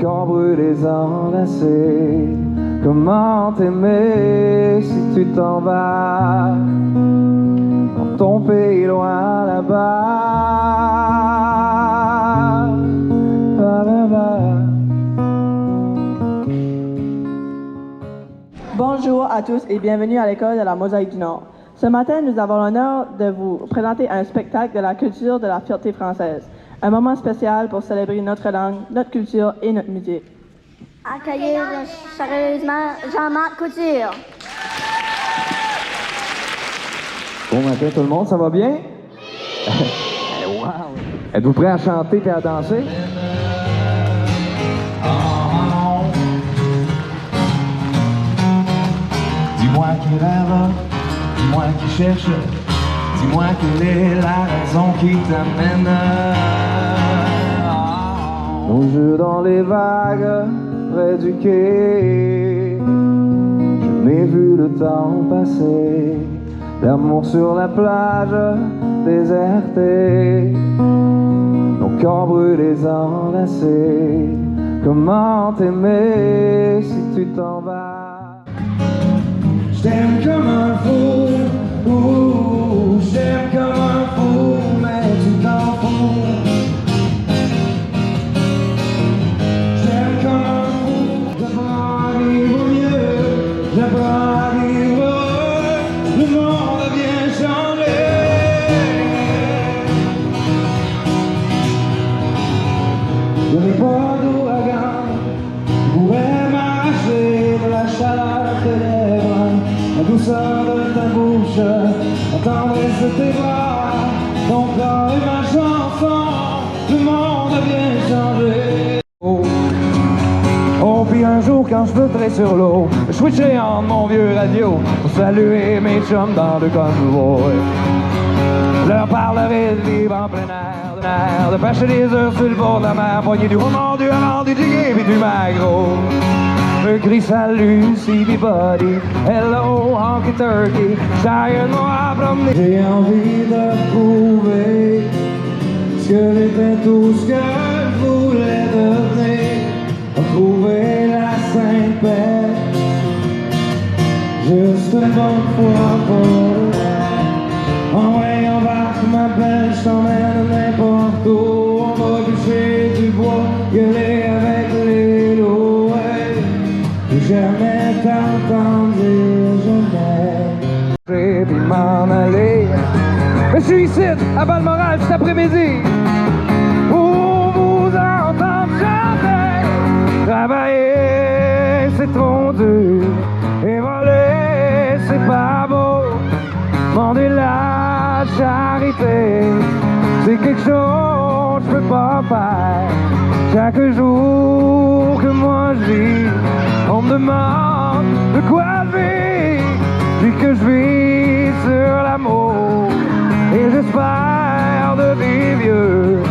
corps brûlés enlacés. Comment t'aimer si tu t'en vas dans ton pays loin là-bas. Bonjour à tous et bienvenue à l'école de la Mosaïque du Nord. Ce matin, nous avons l'honneur de vous présenter un spectacle de la culture de la fierté française. Un moment spécial pour célébrer notre langue, notre culture et notre musique. Accueillir chaleureusement Jean-Marc Couture. Bon matin tout le monde, ça va bien? Wow! Êtes-vous prêts à chanter et à danser? Dis-moi qui rêve, dis-moi qui cherche, dis-moi quelle est la raison qui t'amène. Nos jeux dans les vagues, près du quai. Je n'ai vu le temps passer, l'amour sur la plage, désertée. Nos corps brûlés enlacés. Comment t'aimer si tu t'en vas? Je t'aime comme un fou, je t'aime comme un fou, mais tu t'en fous. Je t'aime comme un fou, j'apprends à vivre mieux, j'apprends à vivre heureux, le monde a bien changé. Je n'ai pas d'ouragan, je pourrais m'arracher de la chaleur de tes lèvres. La douceur de ta bouche, la tendresse de tes bras, ton corps est ma chanson, le monde a bien changé. Oh, puis un jour quand je flotterai sur l'eau, je switcherai en mon vieux radio pour saluer mes chums dans le convoi. Je leur parlerai de vivre en plein air, de pêcher des heures sur le bord de la mer, poigner du homard, du hareng, du tigre et du maquereau. Je crie salut, CB-Buddy, hello, honky turkey, tired moi à promener. J'ai envie de prouver ce que j'étais, tout ce que je voulais devenir. Retrouver la sainte paix, juste une bonne fois pour l'air. En vrai, embarque ma belle, je t'emmène n'importe où. On va bûcher du bois, gueuler avec les loups. Jamais t'entendre dire jamais. Puis m'en aller. Mais je suis ici, à Balmoral, cet après-midi, pour vous entendre chanter. Travailler, c'est trop dur. Et voler, c'est pas beau. Demander la charité, c'est quelque chose que je peux pas faire. Chaque jour que moi je vis, on me demande de quoi je vis. Puis que je vis sur l'amour et j'espère de vivre vieux.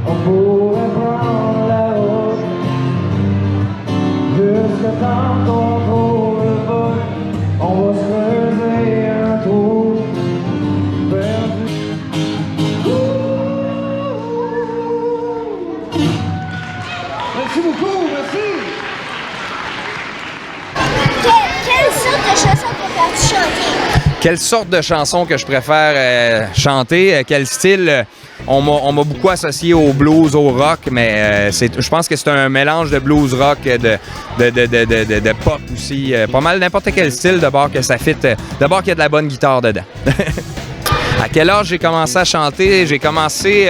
On pourrait prendre la route jusqu'à temps qu'on trouve le bout. On va se creuser un trou perdu. Merci beaucoup, merci. Quelle sorte de chanson préfères-tu chanter? Quelle sorte de chanson que je préfère chanter? Quel style? On m'a beaucoup associé au blues, au rock, mais je pense que c'est un mélange de blues rock, de pop aussi. Pas mal n'importe quel style, d'abord que ça fit. D'abord qu'il y a de la bonne guitare dedans. À quel âge j'ai commencé à chanter? J'ai commencé...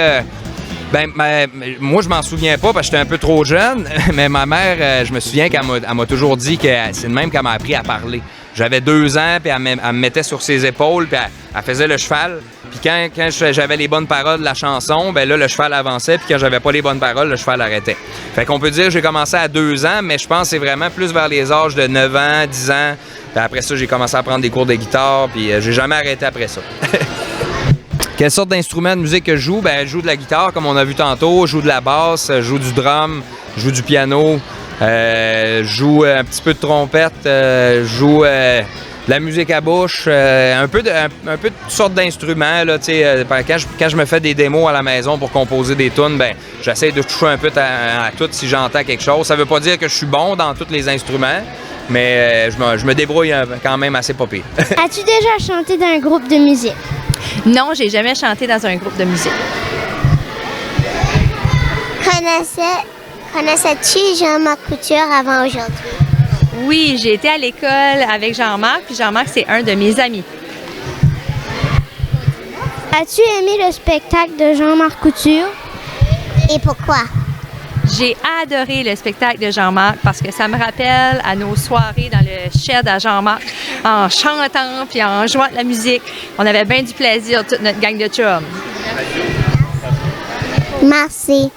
moi, je m'en souviens pas parce que j'étais un peu trop jeune, mais ma mère, je me souviens qu'elle m'a toujours dit que c'est de même qu'elle m'a appris à parler. J'avais 2 ans, puis elle me mettait sur ses épaules, puis elle faisait le cheval. Puis quand j'avais les bonnes paroles de la chanson, ben là, le cheval avançait, puis quand j'avais pas les bonnes paroles, le cheval arrêtait. Fait qu'on peut dire que j'ai commencé à 2 ans, mais je pense que c'est vraiment plus vers les âges de 9 ans, 10 ans. Puis après ça, j'ai commencé à prendre des cours de guitare, puis j'ai jamais arrêté après ça. Quelle sorte d'instrument de musique que je joue? Ben, je joue de la guitare, comme on a vu tantôt, je joue de la basse, je joue du drum, je joue du piano, je joue un petit peu de trompette, je joue de la musique à bouche, un peu de toutes sortes d'instruments. Là, quand je me fais des démos à la maison pour composer des tunes, ben, j'essaie de toucher un peu à tout si j'entends quelque chose. Ça veut pas dire que je suis bon dans tous les instruments, mais je me débrouille quand même assez pas pire. As-tu déjà chanté dans un groupe de musique? Non, j'ai jamais chanté dans un groupe de musique. Connaissais-tu Jean-Marc Couture avant aujourd'hui? Oui, j'ai été à l'école avec Jean-Marc, puis Jean-Marc, c'est un de mes amis. As-tu aimé le spectacle de Jean-Marc Couture? Et pourquoi? J'ai adoré le spectacle de Jean-Marc parce que ça me rappelle à nos soirées dans le shed à Jean-Marc, en chantant puis en jouant de la musique. On avait bien du plaisir, toute notre gang de chums. Merci.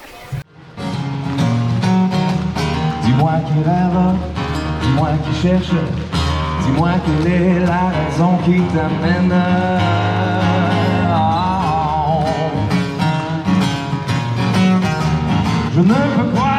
Dis-moi qui rêve, dis-moi qui cherche, dis-moi quelle est la raison qui t'amène. Je ne peux pas